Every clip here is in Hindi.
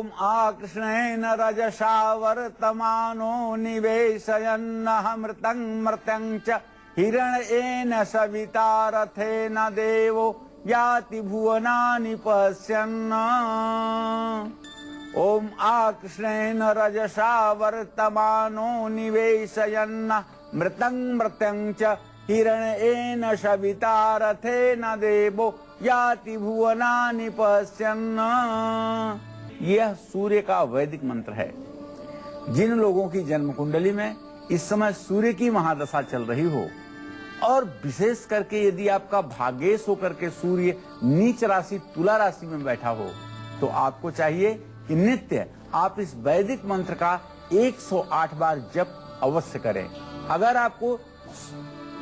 ओम आकृष्णेन रजसा वर्तमानो निवेशयन्नः मृतं मर्त्यं च हिरण्येन सविता रथेन देवो याति भुवनानि पश्यन्। ओम आकृष्णेन रजसा वर्तमानो निवेशयन्नः मृतं मर्त्यं च हिरण्येन सविता रथेन देवो याति भुवनानि पश्यन्। यह सूर्य का वैदिक मंत्र है। जिन लोगों की जन्म कुंडली में इस समय सूर्य की महादशा चल रही हो और विशेष करके यदि आपका भाग्येश होकर के सूर्य नीच राशि तुला राशि में बैठा हो तो आपको चाहिए कि नित्य आप इस वैदिक मंत्र का 108 बार जप अवश्य करें। अगर आपको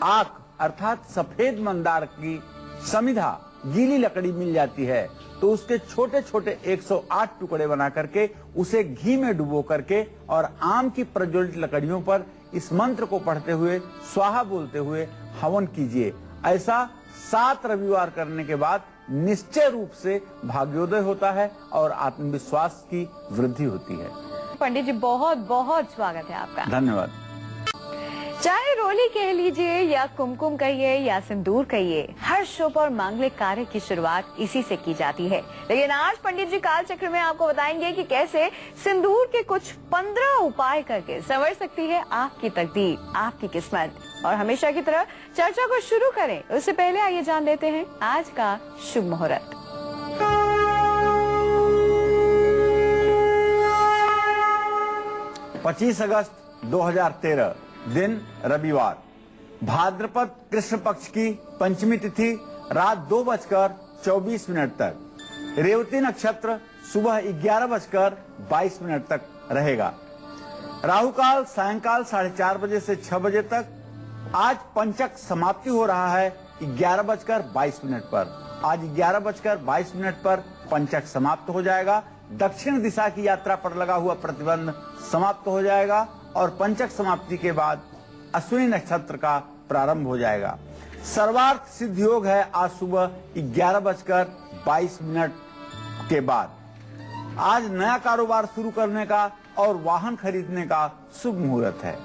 आक अर्थात सफेद मंदार की समिधा गीली लकड़ी मिल जाती है तो उसके छोटे छोटे 108 टुकड़े बना करके उसे घी में डुबो करके और आम की प्रज्वलित लकड़ियों पर इस मंत्र को पढ़ते हुए स्वाहा बोलते हुए हवन कीजिए। ऐसा 7 रविवार करने के बाद निश्चय रूप से भाग्योदय होता है और आत्मविश्वास की वृद्धि होती है। पंडित जी बहुत बहुत स्वागत है आपका। धन्यवाद। चाहे रोली कह लीजिए या कुमकुम कहिए या सिंदूर कहिए, हर शुभ और मांगलिक कार्य की शुरुआत इसी से की जाती है। लेकिन आज पंडित जी कालचक्र में आपको बताएंगे कि कैसे सिंदूर के कुछ 15 उपाय करके संवर सकती है आपकी तकदीर, आपकी किस्मत। और हमेशा की तरह चर्चा को शुरू करें उससे पहले आइए जान लेते हैं आज का शुभ मुहूर्त। 25 अगस्त 2013 दिन रविवार, भाद्रपद कृष्ण पक्ष की पंचमी तिथि रात 2:24 तक, रेवती नक्षत्र सुबह 11:22 तक रहेगा। राहु काल सायंकाल 4:30 बजे से 6 बजे तक। आज पंचक समाप्ति हो रहा है 11:22 पर। आज 11:22 पर पंचक समाप्त हो जाएगा। दक्षिण दिशा की यात्रा पर लगा हुआ प्रतिबंध समाप्त हो जाएगा और पंचक समाप्ति के बाद अश्विनी नक्षत्र का प्रारंभ हो जाएगा। सर्वार्थ सिद्ध योग है आज सुबह 11:22 के बाद। आज नया कारोबार शुरू करने का और वाहन खरीदने का शुभ मुहूर्त है।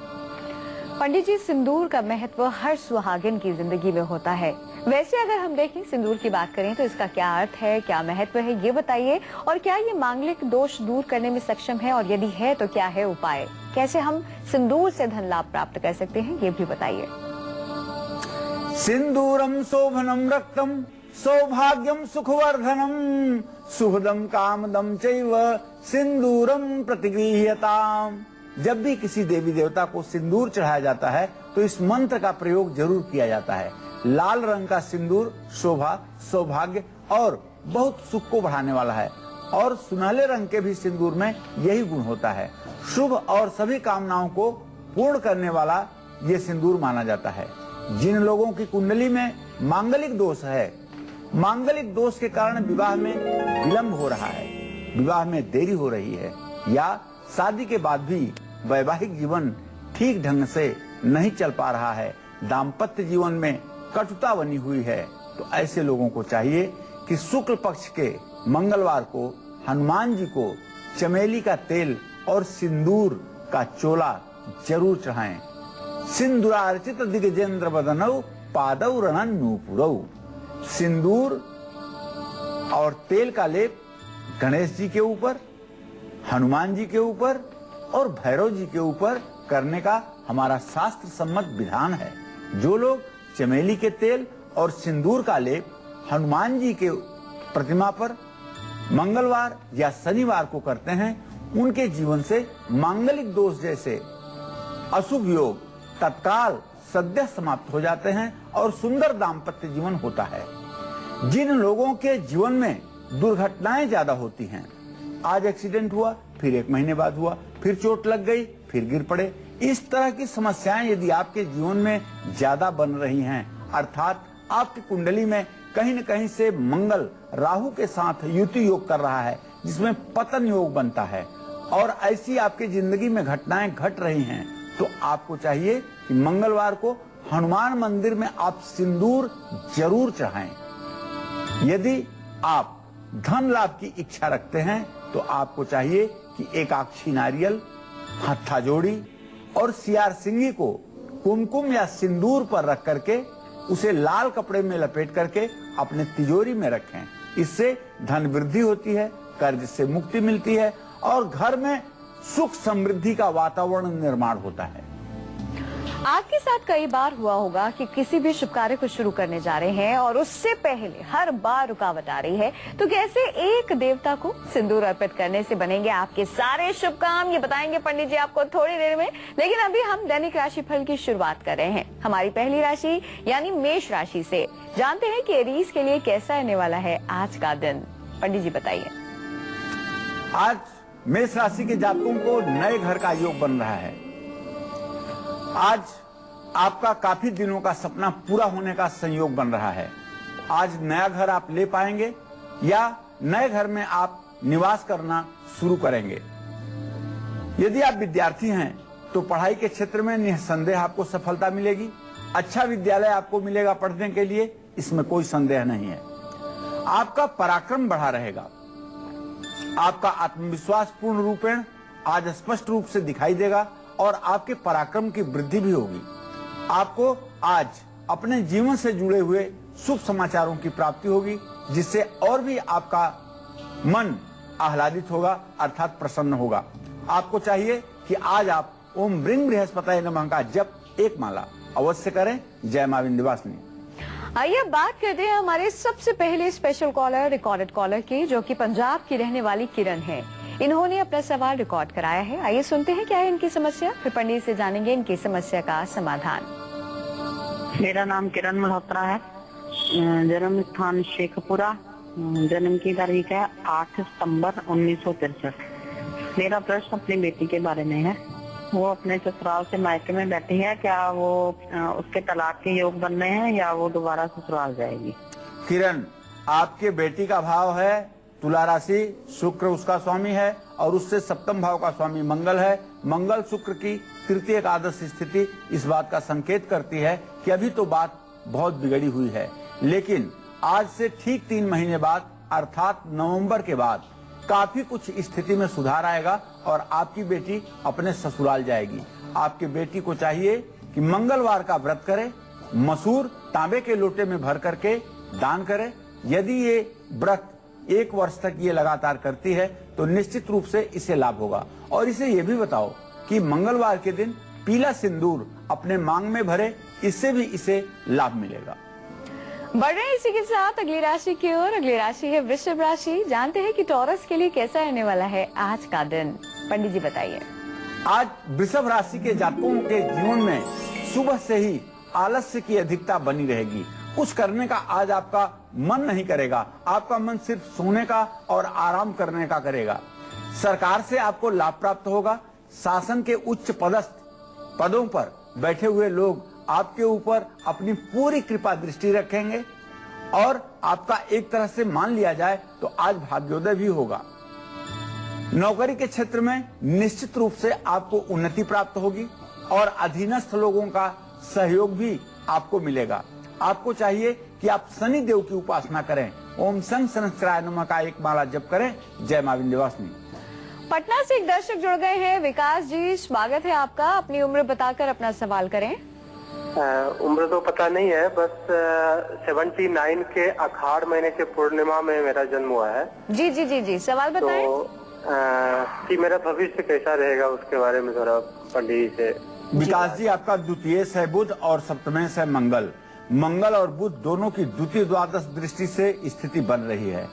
पंडित जी, सिंदूर का महत्व हर सुहागिन की जिंदगी में होता है। वैसे अगर हम देखें सिंदूर की बात करें तो इसका क्या अर्थ है, क्या महत्व है, ये बताइए। और क्या ये मांगलिक दोष दूर करने में सक्षम है और यदि है तो क्या है उपाय? कैसे हम सिंदूर से धन लाभ प्राप्त कर सकते हैं, ये भी बताइए। सिंदूरम शोभनम रक्तम सौभाग्यम सुखवर्धनम सुहृदम कामदम चैव सिंदूरम प्रतिगृह्यताम। जब भी किसी देवी देवता को सिंदूर चढ़ाया जाता है तो इस मंत्र का प्रयोग जरूर किया जाता है। लाल रंग का सिंदूर शोभा, सौभाग्य और बहुत सुख को बढ़ाने वाला है और सुनहले रंग के भी सिंदूर में यही गुण होता है। शुभ और सभी कामनाओं को पूर्ण करने वाला ये सिंदूर माना जाता है। जिन लोगों की कुंडली में मांगलिक दोष है, मांगलिक दोष के कारण विवाह में विलंब हो रहा है, विवाह में देरी हो रही है या शादी के बाद भी वैवाहिक जीवन ठीक ढंग से नहीं चल पा रहा है, दाम्पत्य जीवन में कटुता बनी हुई है, तो ऐसे लोगों को चाहिए कि शुक्ल पक्ष के मंगलवार को हनुमान जी को चमेली का तेल और सिंदूर का चोला जरूर चढ़ाएं। सिंदूरार्चित दिगजेंद्र बदनौ पादौ रणन नूपुरौ। सिंदूर और तेल का लेप गणेश जी के ऊपर, हनुमान जी के ऊपर और भैरव जी के ऊपर करने का हमारा शास्त्र सम्मत विधान है। जो लोग चमेली के तेल और सिंदूर का लेप हनुमान जी के प्रतिमा पर मंगलवार या शनिवार को करते हैं, उनके जीवन से मांगलिक दोष जैसे अशुभ योग तत्काल सद्य समाप्त हो जाते हैं और सुंदर दाम्पत्य जीवन होता है। जिन लोगों के जीवन में दुर्घटनाएं ज्यादा होती हैं, आज एक्सीडेंट हुआ, फिर 1 महीने बाद हुआ, फिर चोट लग गई, फिर गिर पड़े, इस तरह की समस्याएं यदि आपके जीवन में ज्यादा बन रही हैं, अर्थात आपकी कुंडली में कहीं न कहीं से मंगल राहु के साथ युति योग कर रहा है जिसमें पतन योग बनता है और ऐसी आपकी जिंदगी में घटनाएं घट रही हैं, तो आपको चाहिए कि मंगलवार को हनुमान मंदिर में आप सिंदूर जरूर चढ़ाएं। यदि आप धन लाभ की इच्छा रखते हैं तो आपको चाहिए कि एक आक्षी नारियल, हत्था जोड़ी और सियार सिंगी को कुमकुम या सिंदूर पर रख करके उसे लाल कपड़े में लपेट करके अपने तिजोरी में रखें। इससे धन वृद्धि होती है, कर्ज से मुक्ति मिलती है और घर में सुख समृद्धि का वातावरण निर्माण होता है। आपके साथ कई बार हुआ होगा कि किसी भी शुभ कार्य को शुरू करने जा रहे हैं और उससे पहले हर बार रुकावट आ रही है, तो कैसे एक देवता को सिंदूर अर्पित करने से बनेंगे आपके सारे शुभ काम, ये बताएंगे पंडित जी आपको थोड़ी देर में। लेकिन अभी हम दैनिक राशि फल की शुरुआत कर रहे हैं हमारी पहली राशि यानी मेष राशि से। जानते हैं कि एरीज के लिए कैसा रहने वाला है आज का दिन, पंडित जी बताइए। आज मेष राशि के जातकों को नए घर का योग बन रहा है। आज आपका काफी दिनों का सपना पूरा होने का संयोग बन रहा है। आज नया घर आप ले पाएंगे या नए घर में आप निवास करना शुरू करेंगे। यदि आप विद्यार्थी हैं तो पढ़ाई के क्षेत्र में निसंदेह आपको सफलता मिलेगी। अच्छा विद्यालय आपको मिलेगा पढ़ने के लिए, इसमें कोई संदेह नहीं है। आपका पराक्रम बढ़ा रहेगा। आपका आत्मविश्वास पूर्ण रूपेण आज स्पष्ट रूप से दिखाई देगा और आपके पराक्रम की वृद्धि भी होगी। आपको आज अपने जीवन से जुड़े हुए शुभ समाचारों की प्राप्ति होगी, जिससे और भी आपका मन आह्लादित होगा अर्थात प्रसन्न होगा। आपको चाहिए कि आज आप ओम ब्रिंग बृहस्पतये नमः का जप एक माला अवश्य करें। जय मां विंध्यवासिनी। आइए बात करते हैं हमारे सबसे पहले स्पेशल कॉलर, रिकॉर्डेड कॉलर की, जो कि पंजाब की रहने वाली किरण है। इन्होंने अपना सवाल रिकॉर्ड कराया है। आइए सुनते हैं क्या है इनकी समस्या, फिर पंडित से जानेंगे इनकी समस्या का समाधान। मेरा नाम किरण मल्होत्रा है, जन्म स्थान शेखपुरा, जन्म की तारीख है 8 सितंबर 1963। मेरा प्रश्न अपनी बेटी के बारे में है। वो अपने ससुराल से मायके में बैठी है, क्या वो उसके तलाक के योग बन रहे हैं या वो दोबारा ससुराल जाएगी? किरण, आपके बेटी का भाव है तुला राशि, शुक्र उसका स्वामी है और उससे सप्तम भाव का स्वामी मंगल है। मंगल शुक्र की तृतीय एकादश स्थिति इस बात का संकेत करती है कि अभी तो बात बहुत बिगड़ी हुई है, लेकिन आज से ठीक 3 महीने बाद अर्थात नवंबर के बाद काफी कुछ स्थिति में सुधार आएगा और आपकी बेटी अपने ससुराल जाएगी। आपकी बेटी को चाहिए कि मंगलवार का व्रत करे, मसूर तांबे के लोटे में भर करके दान करे। यदि ये व्रत 1 वर्ष तक ये लगातार करती है तो निश्चित रूप से इसे लाभ होगा। और इसे ये भी बताओ कि मंगलवार के दिन पीला सिंदूर अपने मांग में भरे, इससे भी इसे लाभ मिलेगा। बढ़ रहे हैं इसी के साथ अगली राशि की ओर। अगली राशि है वृषभ राशि। जानते हैं कि टॉरस के लिए कैसा रहने वाला है आज का दिन, पंडित जी बताइए। आज वृषभ राशि के जातकों के जीवन में सुबह से ही आलस्य की अधिकता बनी रहेगी। कुछ करने का आज आपका मन नहीं करेगा, आपका मन सिर्फ सोने का और आराम करने का करेगा। सरकार से आपको लाभ प्राप्त होगा। शासन के उच्च पदस्थ पदों पर बैठे हुए लोग आपके ऊपर अपनी पूरी कृपा दृष्टि रखेंगे और आपका एक तरह से मान लिया जाए तो आज भाग्योदय भी होगा। नौकरी के क्षेत्र में निश्चित रूप से आपको उन्नति प्राप्त होगी और अधीनस्थ लोगों का सहयोग भी आपको मिलेगा। आपको चाहिए कि आप शनि देव की उपासना करें। ओम शं सहस्राय नमः का एक माला जप करें। जय मां विंध्यवासिनी। पटना से एक दर्शक जुड़ गए हैं, विकास जी, स्वागत है आपका। अपनी उम्र बताकर अपना सवाल करें। उम्र तो पता नहीं है, बस 79 के अखाड़ महीने के पूर्णिमा में मेरा जन्म हुआ है। जी जी जी जी, सवाल बताएं। तो कि मेरा भविष्य कैसा रहेगा उसके बारे में थोड़ा पंडित से। विकास जी, आपका द्वितीयेश है बुध और सप्तमेश है मंगल। मंगल और बुध दोनों की द्वितीय द्वादश दृष्टि से स्थिति बन रही है।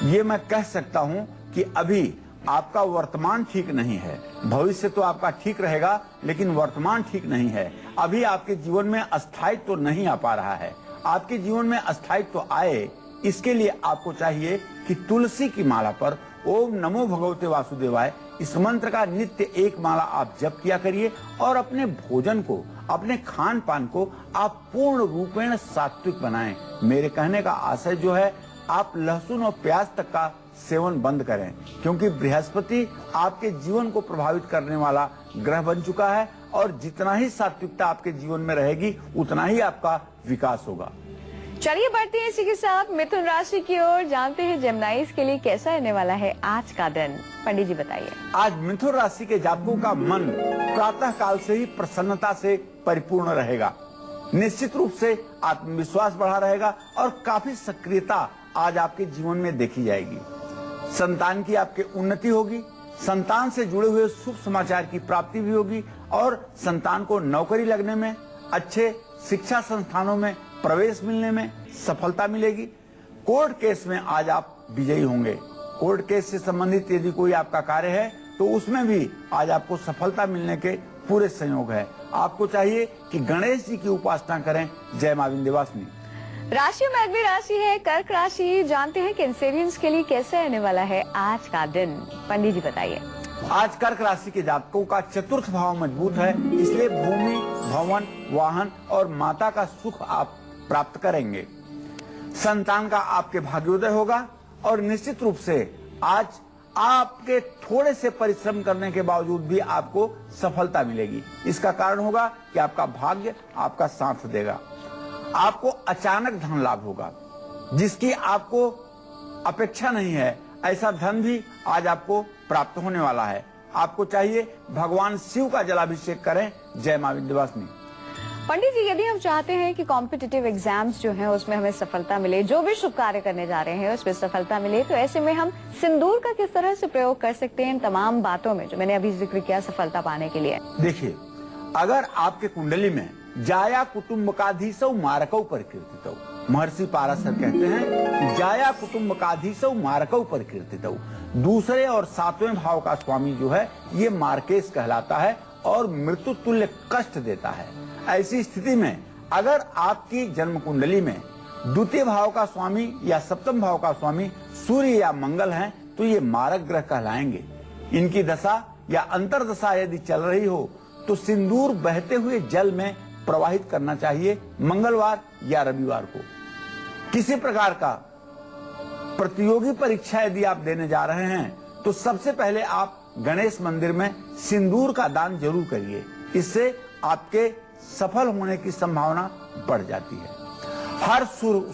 ये मैं कह सकता हूँ कि अभी आपका वर्तमान ठीक नहीं है। भविष्य तो आपका ठीक रहेगा, लेकिन वर्तमान ठीक नहीं है। अभी आपके जीवन में अस्थायित्व तो नहीं आ पा रहा है। आपके जीवन में अस्थायित्व तो आए, इसके लिए आपको चाहिए कि तुलसी की माला पर ओम नमो भगवते वासुदेवाय इस मंत्र का नित्य एक माला आप जप किया करिए और अपने भोजन को, अपने खान पान को आप पूर्ण रूपेण सात्विक बनाएं। मेरे कहने का आशय जो है, आप लहसुन और प्याज तक का सेवन बंद करें, क्योंकि बृहस्पति आपके जीवन को प्रभावित करने वाला ग्रह बन चुका है और जितना ही सात्विकता आपके जीवन में रहेगी उतना ही आपका विकास होगा। चलिए बढ़ते हैं इसी के साथ मिथुन राशि की ओर, जानते हैं जेमिनाइज के लिए कैसा रहने वाला है आज का दिन। पंडित जी बताइए। आज मिथुन राशि के जातकों का मन प्रातः काल से ही प्रसन्नता से परिपूर्ण रहेगा। निश्चित रूप से आत्मविश्वास बढ़ा रहेगा और काफी सक्रियता आज आपके जीवन में देखी जाएगी। संतान की आपकी उन्नति होगी, संतान से जुड़े हुए शुभ समाचार की प्राप्ति भी होगी और संतान को नौकरी लगने में, अच्छे शिक्षा संस्थानों में प्रवेश मिलने में सफलता मिलेगी। कोर्ट केस में आज आप विजयी होंगे। कोर्ट केस से संबंधित यदि कोई आपका कार्य है तो उसमें भी आज आपको सफलता मिलने के पूरे संयोग है। आपको चाहिए कि गणेश जी की उपासना करें। जय मां विंध्यवासिनी। राशि में अगली राशि है कर्क राशि, जानते हैं कैंसेरियंस के लिए कैसे रहने वाला है आज का दिन। पंडित जी बताइए। आज कर्क राशि के जातकों का चतुर्थ भाव मजबूत है, इसलिए भूमि, भवन, वाहन और माता का सुख आप प्राप्त करेंगे। संतान का आपके भाग्योदय होगा और निश्चित रूप से आज आपके थोड़े से परिश्रम करने के बावजूद भी आपको सफलता मिलेगी। इसका कारण होगा कि आपका भाग्य आपका साथ देगा। आपको अचानक धन लाभ होगा, जिसकी आपको अपेक्षा नहीं है, ऐसा धन भी आज आपको प्राप्त होने वाला है। आपको चाहिए भगवान शिव का जलाभिषेक करें। जय मां विंध्यवासिनी। पंडित जी, यदि हम चाहते हैं कि कॉम्पिटिटिव एग्जाम्स जो हैं उसमें हमें सफलता मिले, जो भी शुभ कार्य करने जा रहे हैं उसमें सफलता मिले, तो ऐसे में हम सिंदूर का किस तरह से प्रयोग कर सकते हैं इन तमाम बातों में जो मैंने अभी जिक्र किया सफलता पाने के लिए? देखिए, अगर आपके कुंडली में जाया कुटुम्बकाधीशौ मारकौ परिकीर्तितौ, महर्षि पाराशर कहते हैं कि जाया कुटुम्बकाधीशौ मारकौ परिकीर्तितौ, दूसरे और सातवें भाव का स्वामी जो है ये मार्केश कहलाता है और मृत्यु तुल्य कष्ट देता है। ऐसी स्थिति में अगर आपकी जन्म कुंडली में द्वितीय भाव का स्वामी या सप्तम भाव का स्वामी सूर्य या मंगल हैं तो ये मारक ग्रह कहलाएंगे। इनकी दशा या अंतरदशा यदि चल रही हो तो सिंदूर बहते हुए जल में प्रवाहित करना चाहिए मंगलवार या रविवार को। किसी प्रकार का प्रतियोगी परीक्षा यदि आप देने जा रहे हैं तो सबसे पहले आप गणेश मंदिर में सिंदूर का दान जरूर करिए। इससे आपके सफल होने की संभावना बढ़ जाती है। हर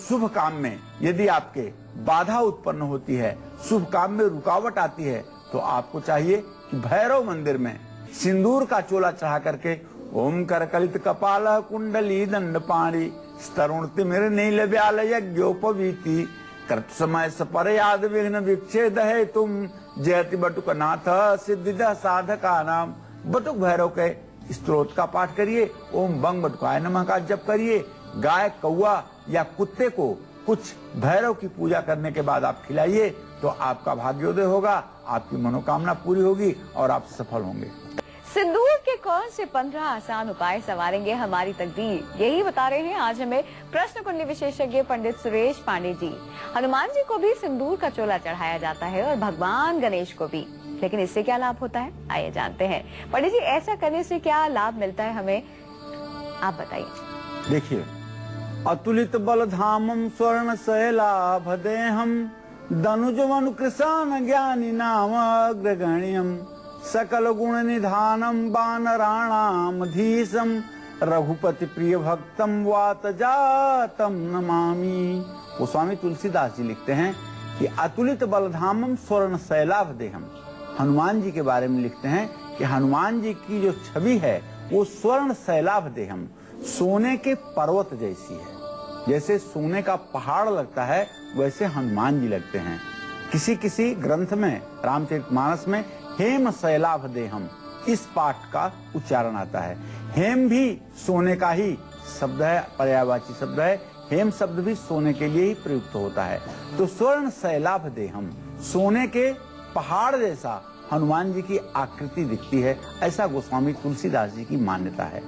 शुभ काम में यदि आपके बाधा उत्पन्न होती है, शुभ काम में रुकावट आती है, तो आपको चाहिए कि भैरव मंदिर में सिंदूर का चोला चढ़ा करके ओम करकलित कपाल कुंडली दंड पाणी स्तरुण तिमिर नील व्याल यज्ञोपवीति कृत समय सपर याद विघ्न विक्षेद है तुम जयति बटुक नाथ सिद्धिदा साधका नाम। बटुक भैरव के स्तोत्र का पाठ करिए, ओम बंग बटुकाय नमः का जप करिए। गाय, कौआ या कुत्ते को कुछ भैरव की पूजा करने के बाद आप खिलाइए तो आपका भाग्योदय होगा, आपकी मनोकामना पूरी होगी और आप सफल होंगे। सिंदूर के कौन से 15 आसान उपाय संवारेंगे हमारी तकदीर, यही बता रहे हैं आज हमें प्रश्न कुंडली विशेषज्ञ पंडित सुरेश पांडे जी। हनुमान जी को भी सिंदूर का चोला चढ़ाया जाता है और भगवान गणेश को भी, लेकिन इससे क्या लाभ होता है आइए जानते हैं। पंडित जी, ऐसा करने से क्या लाभ मिलता है हमें, आप बताइए। देखिए, अतुलित बलधामम स्वर्ण शैलाभदेहम दनुजवनु कृष्ण ज्ञानी नाम अग्रगण्यम सकल गुण निधानम वानराणाम धीशम रघुपति प्रिय भक्तम वात जातम नमामि। वो स्वामी तुलसीदास जी लिखते हैं कि अतुलित बलधामम स्वर्ण शैलाभदेहम, हनुमान जी के बारे में लिखते हैं कि हनुमान जी की जो छवि है वो स्वर्ण शैलाभदेहम, सोने के पर्वत जैसी है। जैसे सोने का पहाड़ लगता है वैसे हनुमान जी लगते हैं। किसी किसी ग्रंथ में, रामचरितमानस में हेम शैलाभदेहम इस पाठ का उच्चारण आता है। हेम भी सोने का ही शब्द है, पर्यायवाची शब्द है। हेम शब्द भी सोने के लिए ही प्रयुक्त होता है। तो स्वर्ण शैलाभदेहम, सोने के पहाड़ जैसा हनुमान जी की आकृति दिखती है, ऐसा गोस्वामी तुलसीदास जी की मान्यता है।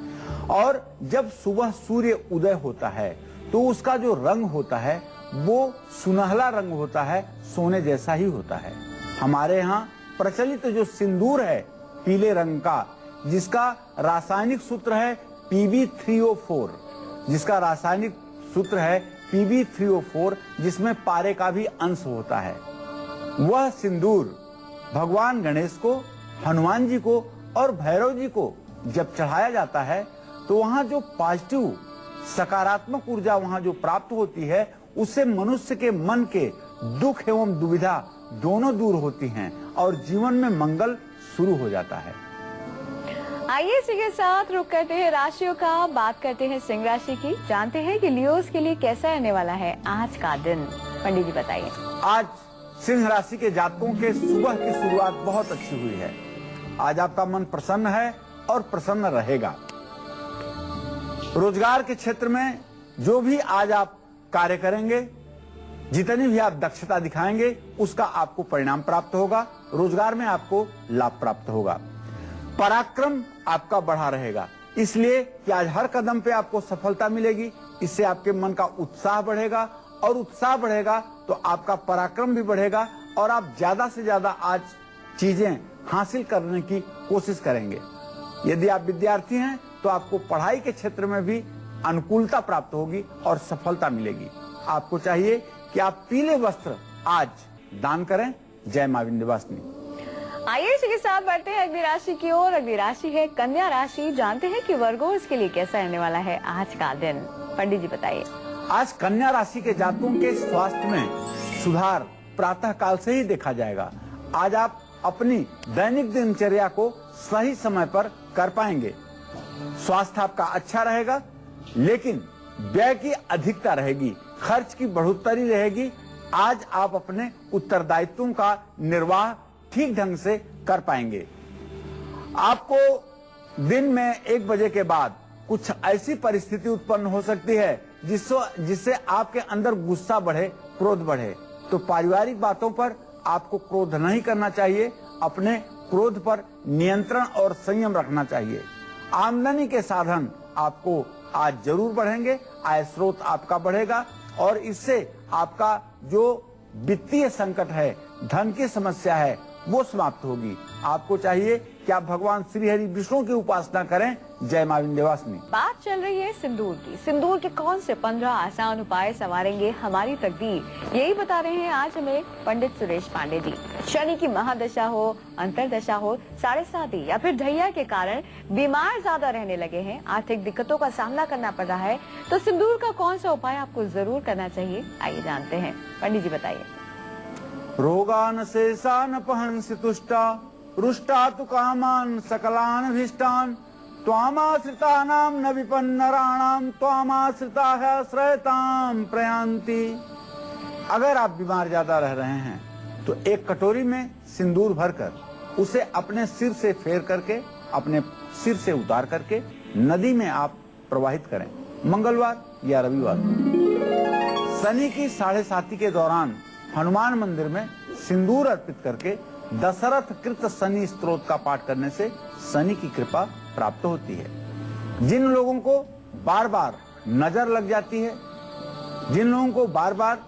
और जब सुबह सूर्य उदय होता है तो उसका जो रंग होता है वो सुनहला रंग होता है, सोने जैसा ही होता है। हमारे यहाँ प्रचलित जो सिंदूर है पीले रंग का, जिसका रासायनिक सूत्र है Pb3O4, जिसका रासायनिक सूत्र है Pb3O4, जिसमें पारे का भी अंश होता है, वह सिंदूर भगवान गणेश को, हनुमान जी को और भैरव जी को जब चढ़ाया जाता है तो वहां जो पॉजिटिव सकारात्मक ऊर्जा वहां जो प्राप्त होती है, उससे मनुष्य के मन के दुख एवं दुविधा दोनों दूर होती हैं और जीवन में मंगल शुरू हो जाता है। आइए इसी के साथ रुक करते हैं राशियों का, बात करते हैं सिंह राशि की। जानते हैं कि लियोस के लिए कैसा रहने वाला है आज का दिन। पंडित जी बताइए। आज सिंह राशि के जातकों के सुबह की शुरुआत बहुत अच्छी हुई है। आज आपका मन प्रसन्न है और प्रसन्न रहेगा। रोजगार के क्षेत्र में जो भी आज आप कार्य करेंगे, जितनी भी आप दक्षता दिखाएंगे, उसका आपको परिणाम प्राप्त होगा। रोजगार में आपको लाभ प्राप्त होगा। पराक्रम आपका बढ़ा रहेगा, इसलिए कि आज हर कदम पे आपको सफलता मिलेगी। इससे आपके मन का उत्साह बढ़ेगा और उत्साह बढ़ेगा तो आपका पराक्रम भी बढ़ेगा और आप ज्यादा से ज्यादा आज चीजें हासिल करने की कोशिश करेंगे। यदि आप विद्यार्थी हैं तो आपको पढ़ाई के क्षेत्र में भी अनुकूलता प्राप्त होगी और सफलता मिलेगी। आपको चाहिए कि आप पीले वस्त्र आज दान करें। जय मां विंध्यवासिनी। आइए इसी के साथ बढ़ते हैं अगली राशि की ओर। अगली राशि है कन्या राशि। जानते हैं कि वर्गोस के लिए कैसा रहने वाला है आज का दिन। पंडित जी बताइए। आज कन्या राशि के जातकों के स्वास्थ्य में सुधार प्रातः काल से ही देखा जाएगा। आज आप अपनी दैनिक दिनचर्या को सही समय पर कर पाएंगे। स्वास्थ्य आपका अच्छा रहेगा, लेकिन व्यय की अधिकता रहेगी, खर्च की बढ़ोतरी रहेगी। आज आप अपने उत्तरदायित्वों का निर्वाह ठीक ढंग से कर पाएंगे। आपको दिन में 1 बजे के बाद कुछ ऐसी परिस्थिति उत्पन्न हो सकती है जिससे आपके अंदर गुस्सा बढ़े, क्रोध बढ़े। तो पारिवारिक बातों पर आपको क्रोध नहीं करना चाहिए। अपने क्रोध पर नियंत्रण और संयम रखना चाहिए। आमदनी के साधन आपको आज जरूर बढ़ेंगे। आय स्रोत आपका बढ़ेगा और इससे आपका जो वित्तीय संकट है, धन की समस्या है, वो समाप्त होगी। आपको चाहिए कि आप भगवान श्री हरि विष्णु की उपासना करें। जय मां विंध्यवासिनी। बात चल रही है सिंदूर की। सिंदूर के कौन से 15 आसान उपाय संवारेंगे हमारी तकदीर, यही बता रहे हैं आज हमें पंडित सुरेश पांडे जी। शनि की महादशा हो, अंतरदशा हो, 7.5 या फिर ढैया के कारण बीमार ज्यादा रहने लगे हैं, आर्थिक दिक्कतों का सामना करना पड़ रहा है, तो सिंदूर का कौन सा उपाय आपको जरूर करना चाहिए, आइए जानते हैं। पंडित जी बताइए। रोगान शेषान पहंसि तुष्टा, रुष्टा तु कामान सकलान भीष्टान, त्वामाश्रितानां न विपन्नराणां त्वामाश्रिता है श्रयताम प्रयांति। अगर आप बीमार ज्यादा रह रहे हैं तो एक कटोरी में सिंदूर भरकर उसे अपने सिर से फेर करके, अपने सिर से उतार करके नदी में आप प्रवाहित करें, मंगलवार या रविवार। शनि की 7.5 के दौरान हनुमान मंदिर में सिंदूर अर्पित करके दशरथ कृत शनि स्तोत्र का पाठ करने से शनि की कृपा प्राप्त होती है। जिन लोगों को बार बार नजर लग जाती है, जिन लोगों को बार बार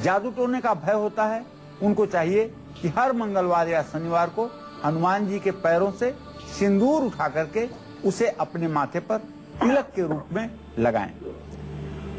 जादू टोने का भय होता है, उनको चाहिए कि हर मंगलवार या शनिवार को हनुमान जी के पैरों से सिंदूर उठा करके उसे अपने माथे पर तिलक के रूप में लगाएं।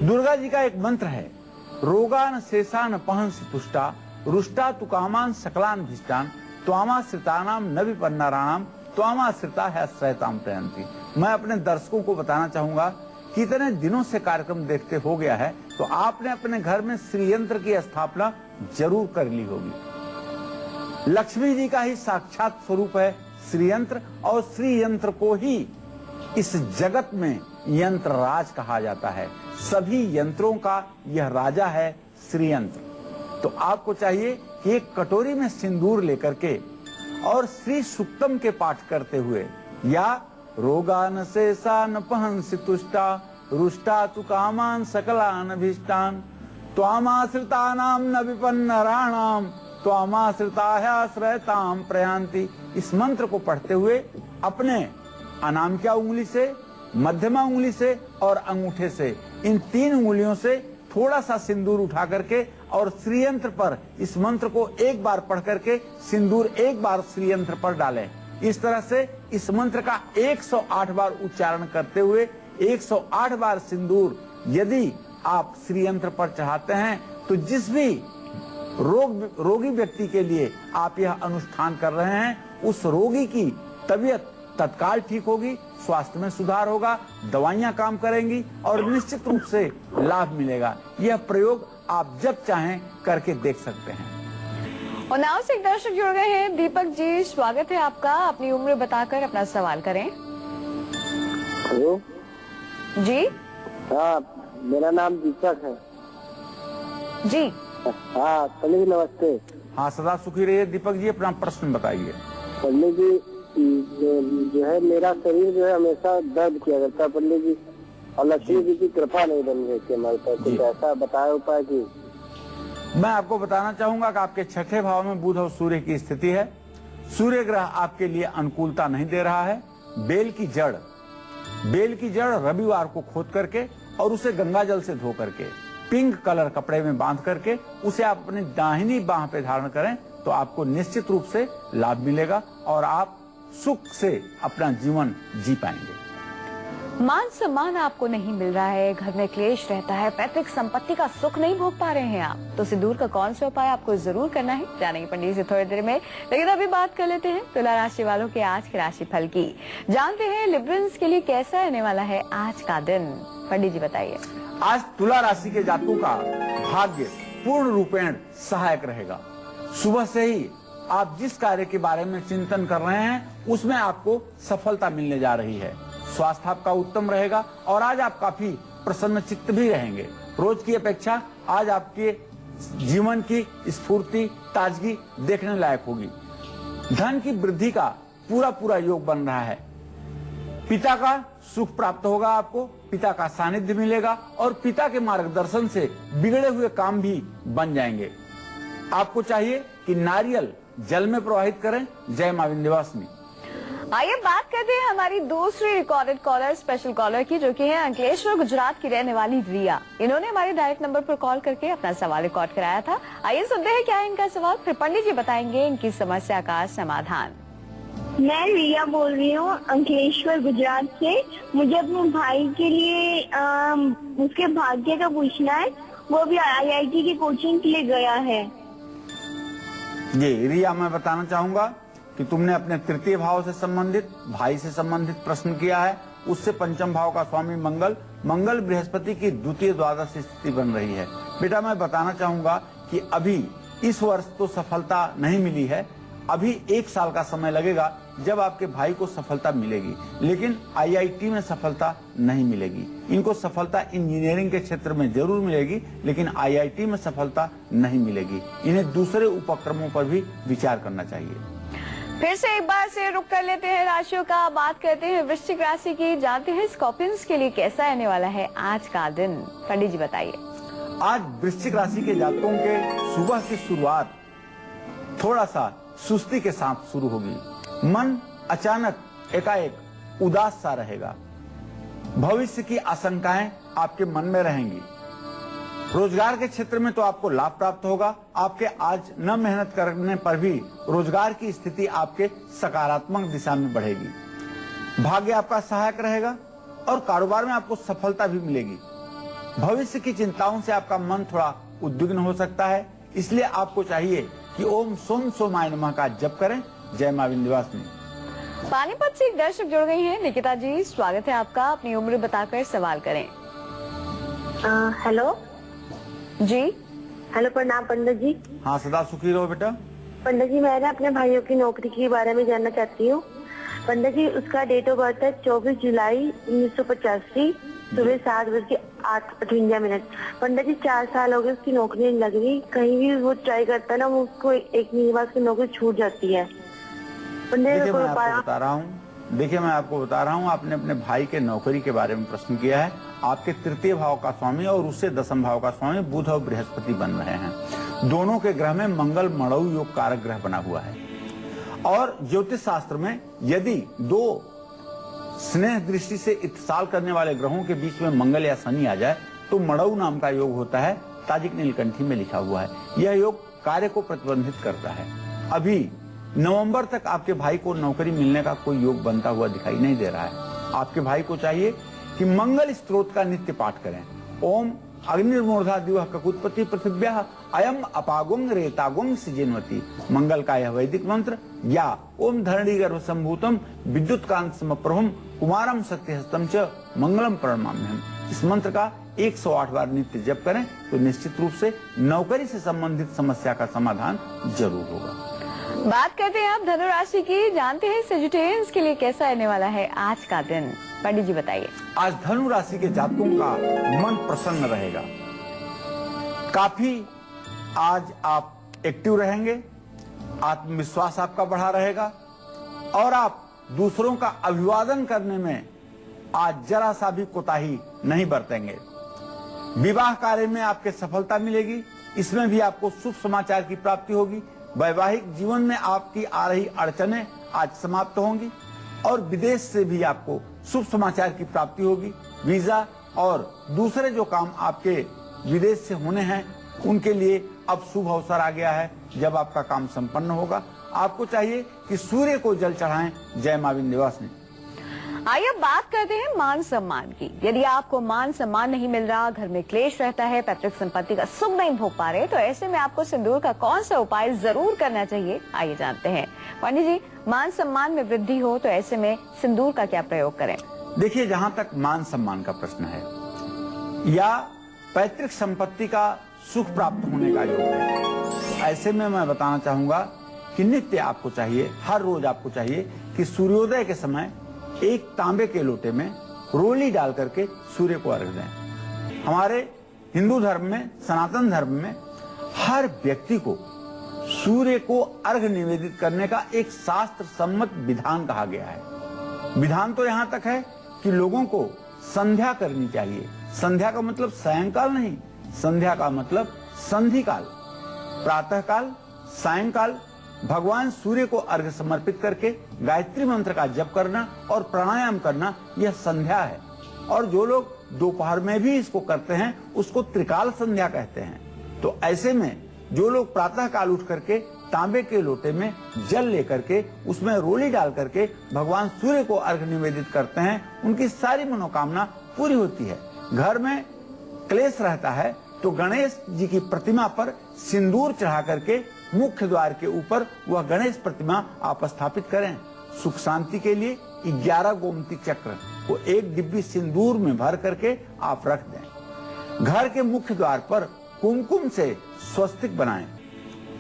दुर्गा जी का एक मंत्र है, रोगान शेषान पहंसि तुष्टा, रुष्टा तु कामान सकलान भीष्टान, त्वामाश्रितानां न विपन्नराणां त्वामाश्रिता है श्रयताम प्रयांति। मैं अपने दर्शकों को बताना चाहूंगा कि इतने दिनों से कार्यक्रम देखते हो गया है तो आपने अपने घर में श्री यंत्र की स्थापना जरूर कर ली होगी। लक्ष्मी जी का ही साक्षात स्वरूप है श्री यंत्र और श्री यंत्र को ही इस जगत में यंत्र राज कहा जाता है। सभी यंत्रों का यह राजा है श्री यंत्र। तो आपको चाहिए कि एक कटोरी में सिंदूर लेकर के और श्री सुक्तम के पाठ करते हुए या रोगान शेषान पहंसि तुष्टा, रुष्टा तु कामान सकलान भीष्टान, त्वामाश्रितानां न विपन्नराणां त्वामाश्रिता श्रयताम प्रयांति। इस मंत्र को पढ़ते हुए अपने अनामिका उंगली से, मध्यमा उंगली से और अंगूठे से, इन 3 उंगलियों से थोड़ा सा सिंदूर उठा करके और श्रीयंत्र पर इस मंत्र को एक बार पढ़ करके सिंदूर एक बार श्रीयंत्र पर डालें। इस तरह से इस मंत्र का 108 बार उच्चारण करते हुए 108 बार सिंदूर यदि आप श्रीयंत्र पर चढ़ाते हैं तो जिस भी रोगी व्यक्ति के लिए आप यह अनुष्ठान कर रहे हैं, उस रोगी की तबीयत तत्काल ठीक होगी, स्वास्थ्य में सुधार होगा, दवाइयां काम करेंगी और निश्चित रूप से लाभ मिलेगा। यह प्रयोग आप जब चाहें करके देख सकते हैं। और नाव से एक दर्शक जुड़ गए हैं। दीपक जी, स्वागत है आपका। अपनी उम्र बताकर अपना सवाल करें। हेलो जी। हाँ, मेरा नाम दीपक है जी। हाँ पंडित जी नमस्ते। हाँ, सदा सुखी रहिए दीपक जी, अपना प्रश्न बताइए। पंडित जी जो है मेरा शरीर जो है हमेशा दर्द किया करता है पंडित जी, और लक्ष्मी जी की कृपा नहीं बन रही हमारे पास, कुछ ऐसा बताया उपाय की। मैं आपको बताना चाहूंगा कि आपके छठे भाव में बुध और सूर्य की स्थिति है। सूर्य ग्रह आपके लिए अनुकूलता नहीं दे रहा है। बेल की जड़ रविवार को खोद करके और उसे गंगा जल से धो करके पिंक कलर कपड़े में बांध करके उसे आप अपनी दाहिनी बाह पे धारण करें तो आपको निश्चित रूप से लाभ मिलेगा और आप सुख से अपना जीवन जी पाएंगे। मान सम्मान आपको नहीं मिल रहा है, घर में क्लेश रहता है, पैतृक संपत्ति का सुख नहीं भोग पा रहे हैं आप, तो सिंदूर का कौन सा उपाय आपको जरूर करना है, जानेंगे पंडित जी थोड़ी देर में। लेकिन अभी बात कर लेते हैं तुला राशि वालों के आज के राशि फल की। जानते हैं लिब्रल्स के लिए कैसा रहने वाला है आज का दिन। पंडित जी बताइए। आज तुला राशि के जातकों का भाग्य पूर्ण रूपेण सहायक रहेगा। सुबह से ही आप जिस कार्य के बारे में चिंतन कर रहे हैं उसमें आपको सफलता मिलने जा रही है। स्वास्थ्य आपका उत्तम रहेगा और आज आप काफी प्रसन्न चित्त भी रहेंगे। रोज की अपेक्षा आज आपके जीवन की स्फूर्ति ताजगी देखने लायक होगी। धन की वृद्धि का पूरा योग बन रहा है। पिता का सुख प्राप्त होगा, आपको पिता का सानिध्य मिलेगा और पिता के मार्गदर्शन से बिगड़े हुए काम भी बन जाएंगे। आपको चाहिए कि नारियल जल में प्रवाहित करें। जय मां विंध्यवासिनी। आइए बात करते हैं हमारी दूसरी रिकॉर्डेड कॉलर, स्पेशल कॉलर की, जो कि है अंकलेश्वर गुजरात की रहने वाली रिया। इन्होंने हमारे डायरेक्ट नंबर पर कॉल करके अपना सवाल रिकॉर्ड कराया था। आइए सुनते हैं क्या है इनका सवाल, फिर पंडित जी बताएंगे इनकी समस्या का समाधान। मैं रिया बोल रही हूँ अंकलेश्वर गुजरात से। मुझे अपने भाई के लिए उसके भाग्य का पूछना है। वो भी IIT की कोचिंग के लिए गया है। जी रिया, मैं बताना चाहूंगा कि तुमने अपने तृतीय भाव से संबंधित, भाई से संबंधित प्रश्न किया है। उससे पंचम भाव का स्वामी मंगल बृहस्पति की द्वितीय द्वादश स्थिति बन रही है। बेटा, मैं बताना चाहूंगा कि अभी इस वर्ष तो सफलता नहीं मिली है। अभी 1 साल का समय लगेगा जब आपके भाई को सफलता मिलेगी, लेकिन IIT में सफलता नहीं मिलेगी। इनको सफलता इंजीनियरिंग के क्षेत्र में जरूर मिलेगी, लेकिन IIT में सफलता नहीं मिलेगी। इन्हें दूसरे उपक्रमों पर भी विचार करना चाहिए। फिर से एक बार से रुक कर लेते हैं राशियों का, बात करते हैं वृश्चिक राशि की। जानते हैं स्कॉर्पियंस के लिए कैसा रहने वाला है आज का दिन। पंडित जी बताइए। आज वृश्चिक राशि के जातकों के सुबह की शुरुआत थोड़ा सा सुस्ती के साथ शुरू होगी। मन अचानक एकाएक उदास सा रहेगा। भविष्य की आशंकाएं आपके मन में रहेंगी। रोजगार के क्षेत्र में तो आपको लाभ प्राप्त होगा। आपके आज न मेहनत करने पर भी रोजगार की स्थिति आपके सकारात्मक दिशा में बढ़ेगी। भाग्य आपका सहायक रहेगा और कारोबार में आपको सफलता भी मिलेगी। भविष्य की चिंताओं से आपका मन थोड़ा उद्विग्न हो सकता है, इसलिए आपको चाहिए कि ओम सोम सोमाय नमः का जप करें। जय मां विंध्यवासिनी। पानीपत से एक दर्शक जुड़ गई हैं। निकिता जी, स्वागत है आपका। अपनी उम्र बताकर सवाल करें। हेलो जी। हेलो, प्रणाम पंडित जी। हाँ, सदा सुखी रहो बेटा। पंडित जी, मैं अपने भाइयों की नौकरी के बारे में जानना चाहती हूँ। पंडित जी, उसका डेट ऑफ बर्थ है 24 जुलाई 1985, सुबह 7:08 पंडित जी 4 साल हो गए उसकी नौकरी नहीं लग रही। कहीं भी वो ट्राई करता है ना, वो उसको 1 महीने बाद उसकी नौकरी छूट जाती है। देखिए, मैं आपको बता रहा हूँ, आपने अपने भाई के नौकरी के बारे में प्रश्न किया है। आपके तृतीय भाव का स्वामी और उससे दसम भाव का स्वामी बुध और बृहस्पति बन रहे हैं। दोनों के ग्रह में मंगल मड़ऊ योग कारक ग्रह बना हुआ है। और ज्योतिष शास्त्र में यदि 2 स्नेह दृष्टि से इत्साल करने वाले ग्रहों के बीच में मंगल या शनि आ जाए तो मड़ऊ नाम का योग होता है। ताजिक नीलकंठी में लिखा हुआ है। यह योग कार्य को प्रतिबंधित करता है। अभी नवंबर तक आपके भाई को नौकरी मिलने का कोई योग बनता हुआ दिखाई नहीं दे रहा है। आपके भाई को चाहिए कि मंगल स्तोत्र का नित्य पाठ करें। ओम अग्निर्मूर्धा दिवः ककुत्पत्ति पृथिव्याः अयम अपागुंग रेतागुंग सिजिन्वती। मंगल का यह वैदिक मंत्र या ओम धरणी गर्भ संभूतम विद्युत कांत समप्रभम कुमारम सत्यहस्तम च मंगलम प्रणमाम्यहम्। इस मंत्र का 108 बार नित्य जप करें तो निश्चित रूप से नौकरी से संबंधित समस्या का समाधान जरूर होगा। बात करते हैं आप धनु राशि की। जानते हैं सेजिटेरियंस के लिए कैसा रहने वाला है आज का दिन, पंडित जी बताइए। आज धनु राशि के जातकों का मन प्रसन्न रहेगा। काफी आज आप एक्टिव रहेंगे, आत्मविश्वास आपका बढ़ा रहेगा और आप दूसरों का अभिवादन करने में आज जरा सा भी कोताही नहीं बरतेंगे। विवाह कार्य में आपके सफलता मिलेगी, इसमें भी आपको शुभ समाचार की प्राप्ति होगी। वैवाहिक जीवन में आपकी आ रही अड़चनें आज समाप्त होंगी और विदेश से भी आपको शुभ समाचार की प्राप्ति होगी। वीजा और दूसरे जो काम आपके विदेश से होने हैं उनके लिए अब शुभ अवसर आ गया है जब आपका काम संपन्न होगा। आपको चाहिए कि सूर्य को जल चढ़ाएं। जय मां विंध्यवासिनी। आइए अब बात करते हैं मान सम्मान की। यदि आपको मान सम्मान नहीं मिल रहा, घर में क्लेश रहता है, पैतृक संपत्ति का सुख नहीं भोग पा रहे, तो ऐसे में आपको सिंदूर का कौन सा उपाय जरूर करना चाहिए, आइए जानते हैं। पंडित जी, मान सम्मान में वृद्धि हो तो ऐसे में सिंदूर का क्या प्रयोग करें? देखिए, जहाँ तक मान सम्मान का प्रश्न है या पैतृक संपत्ति का सुख प्राप्त होने का योग है, ऐसे में मैं बताना चाहूंगा कि नित्य आपको चाहिए, हर रोज आपको चाहिए कि सूर्योदय के समय एक तांबे के लोटे में रोली डाल करके सूर्य को अर्घ दें। हमारे हिंदू धर्म में, सनातन धर्म में हर व्यक्ति को सूर्य को अर्घ निवेदित करने का एक शास्त्र सम्मत विधान कहा गया है। विधान तो यहाँ तक है कि लोगों को संध्या करनी चाहिए। संध्या का मतलब सायंकाल नहीं, संध्या का मतलब संधि काल, प्रातः काल, सायंकाल भगवान सूर्य को अर्घ्य समर्पित करके गायत्री मंत्र का जप करना और प्राणायाम करना, यह संध्या है। और जो लोग दोपहर में भी इसको करते हैं उसको त्रिकाल संध्या कहते हैं। तो ऐसे में जो लोग प्रातः काल उठ करके तांबे के लोटे में जल लेकर के उसमें रोली डाल करके भगवान सूर्य को अर्घ्य निवेदित करते हैं, उनकी सारी मनोकामना पूरी होती है। घर में क्लेश रहता है तो गणेश जी की प्रतिमा पर सिंदूर चढ़ा करके मुख्य द्वार के ऊपर वह गणेश प्रतिमा आप स्थापित करें। सुख शांति के लिए 11 गोमती चक्र को एक डिब्बी सिंदूर में भर करके आप रख दें। घर के मुख्य द्वार पर कुमकुम से स्वस्तिक बनाएं।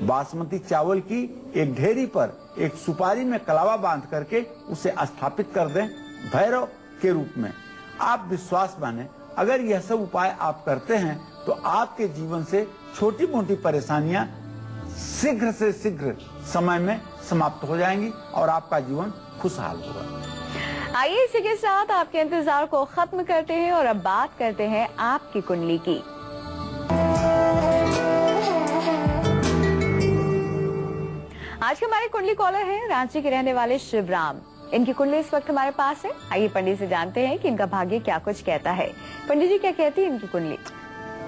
बासमती चावल की एक ढेरी पर एक सुपारी में कलावा बांध करके उसे स्थापित कर दें भैरव के रूप में। आप विश्वास माने, अगर यह सब उपाय आप करते हैं तो आपके जीवन से छोटी मोटी परेशानियां शीघ्र से शीघ्र समय में समाप्त हो जाएंगी और आपका जीवन खुशहाल होगा। आइए इसी के साथ आपके इंतजार को खत्म करते हैं और अब बात करते हैं आपकी कुंडली की। आज के हमारे कुंडली कॉलर हैं रांची के रहने वाले शिवराम। इनकी कुंडली इस वक्त हमारे पास है। आइए पंडित से जानते हैं कि इनका भाग्य क्या कुछ कहता है। पंडित जी, क्या कहती है इनकी कुंडली?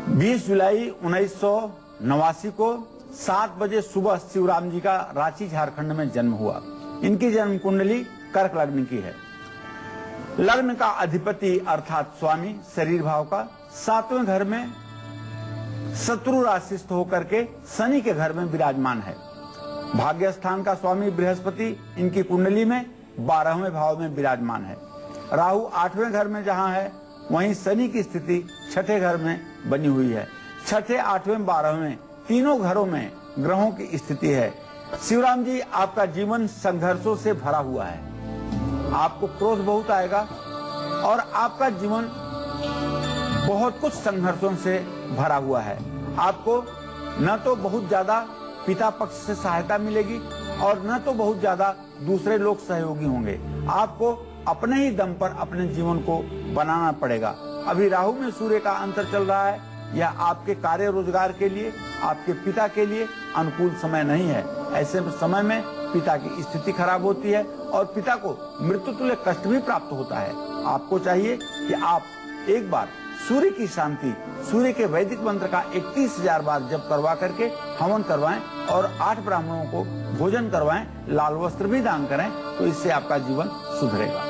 20 जुलाई 1989 को 7 बजे सुबह शिवराम जी का रांची झारखंड में जन्म हुआ। इनकी जन्म कुंडली कर्क लग्न की है। लग्न का अधिपति अर्थात स्वामी शरीर भाव का 7वें घर में शत्रु राशिस्थ होकर के शनि के घर में विराजमान है। भाग्य स्थान का स्वामी बृहस्पति इनकी कुंडली में 12वें भाव में विराजमान है। राहु 8वें घर में जहां है वहीं शनि की स्थिति 6ठे घर में बनी हुई है। 6ठे, 8वें, 12वें तीनों घरों में ग्रहों की स्थिति है। शिवराम जी, आपका जीवन संघर्षों से भरा हुआ है। आपको क्रोध बहुत आएगा और आपका जीवन बहुत कुछ संघर्षों से भरा हुआ है। आपको न तो बहुत ज्यादा पिता पक्ष से सहायता मिलेगी और न तो बहुत ज्यादा दूसरे लोग सहयोगी होंगे। आपको अपने ही दम पर अपने जीवन को बनाना पड़ेगा। अभी राहु में सूर्य का अंतर चल रहा है। यह आपके कार्य रोजगार के लिए, आपके पिता के लिए अनुकूल समय नहीं है। ऐसे समय में पिता की स्थिति खराब होती है और पिता को मृत्यु तुल्य कष्ट भी प्राप्त होता है। आपको चाहिए कि आप एक बार सूर्य की शांति, सूर्य के वैदिक मंत्र का 31,000 बार जप करवा करके हवन करवाएं और 8 ब्राह्मणों को भोजन करवाएं, लाल वस्त्र भी दान करें, तो इससे आपका जीवन सुधरेगा।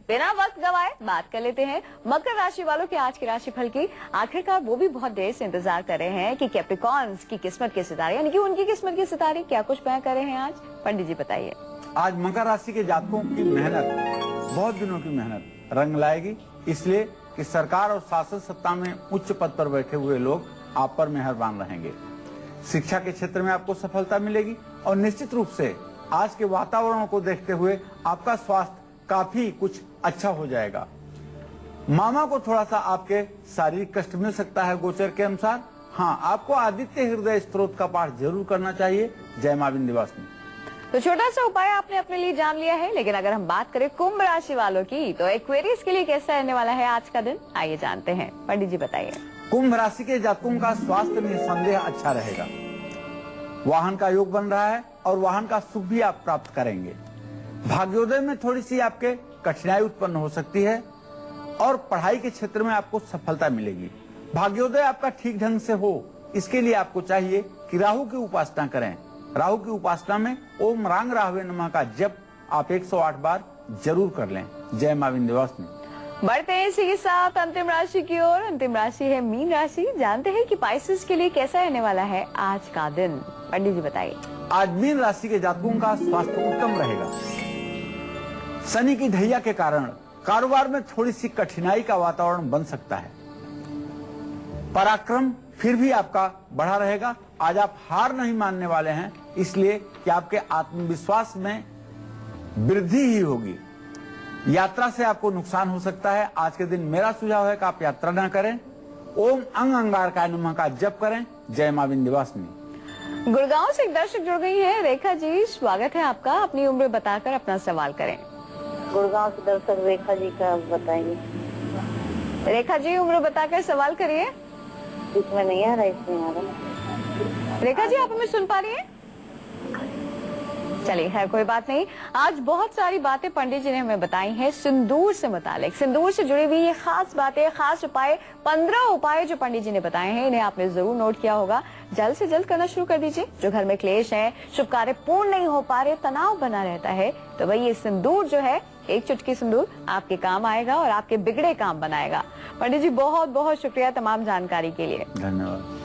बिना वक्त गवाए बात कर लेते हैं मकर राशि वालों के आज की राशिफल की। आखिरकार वो भी बहुत देर से इंतजार कर रहे हैं कि कैप्रिकॉर्न्स की किस्मत के सितारे यानी कि उनकी किस्मत के सितारे क्या कुछ तय कर रहे हैं आज। पंडित जी बताइए। आज मकर राशि के जातकों की मेहनत, बहुत दिनों की मेहनत रंग लाएगी, इसलिए कि सरकार और शासन सत्ता में उच्च पद पर बैठे हुए लोग आप पर मेहरबान रहेंगे। शिक्षा के क्षेत्र में आपको सफलता मिलेगी और निश्चित रूप से आज के वातावरण को देखते हुए आपका स्वास्थ्य काफी कुछ अच्छा हो जाएगा। मामा को थोड़ा सा आपके शारीरिक कष्ट मिल सकता है गोचर के अनुसार। हाँ, आपको आदित्य हृदय स्तोत्र का पाठ जरूर करना चाहिए। जय मां विंध्यवासिनी। तो छोटा सा उपाय आपने अपने लिए जान लिया है, लेकिन अगर हम बात करें कुंभ राशि वालों की तो एक्वेरियस के लिए कैसा रहने वाला है आज का दिन, आइए जानते हैं। पंडित जी बताइए। कुंभ राशि के जातकों का स्वास्थ्य निसंदेह अच्छा रहेगा। वाहन का योग बन रहा है और वाहन का सुख भी आप प्राप्त करेंगे। भाग्योदय में थोड़ी सी आपके कठिनाई उत्पन्न हो सकती है और पढ़ाई के क्षेत्र में आपको सफलता मिलेगी। भाग्योदय आपका ठीक ढंग से हो, इसके लिए आपको चाहिए कि राहु की उपासना करें। राहु की उपासना में ओम रांग राहवे नमः का जप आप 108 बार जरूर कर लें। जय मां विंध्यवासिनी। बढ़ते हैं इसी के साथ अंतिम राशि की ओर। अंतिम राशि है मीन राशि। जानते हैं कि पाइसेस के लिए कैसा रहने वाला है आज का दिन। पंडित जी बताइए। आज मीन राशि के जातकों का स्वास्थ्य उत्तम रहेगा। शनि की ढैया के कारण कारोबार में थोड़ी सी कठिनाई का वातावरण बन सकता है। पराक्रम फिर भी आपका बढ़ा रहेगा। आज आप हार नहीं मानने वाले हैं, इसलिए कि आपके आत्मविश्वास में वृद्धि ही होगी। यात्रा से आपको नुकसान हो सकता है। आज के दिन मेरा सुझाव है कि आप यात्रा न करें। ओम अंग अंगारकाय नमः का जप करें। जय मां विंध्यवासिनी। गुड़गांव से एक दर्शक जुड़ गई है। रेखा जी, स्वागत है आपका। अपनी उम्र बताकर अपना सवाल करें। गुड़गांव से दर्शक रेखा जी का बताएंगे। रेखा जी, उम्र बताकर सवाल करिए। इसमें नहीं आ रहा, इसमें आ रहा। रेखा जी, आप हमें सुन पा रही हैं? चलिए, खैर कोई बात नहीं। आज बहुत सारी बातें पंडित जी ने हमें बताई हैं सिंदूर से मुतालिक। सिंदूर से जुड़ी हुई ये खास बातें, खास उपाय, 15 उपाय जो पंडित जी ने बताए हैं, इन्हें आपने जरूर नोट किया होगा। जल्द से जल्द करना शुरू कर दीजिए। जो घर में क्लेश है, शुभ कार्य पूर्ण नहीं हो पा रहे, तनाव बना रहता है, तो वही ये सिंदूर जो है, एक चुटकी सिंदूर आपके काम आएगा और आपके बिगड़े काम बनाएगा। पंडित जी, बहुत बहुत शुक्रिया तमाम जानकारी के लिए। धन्यवाद।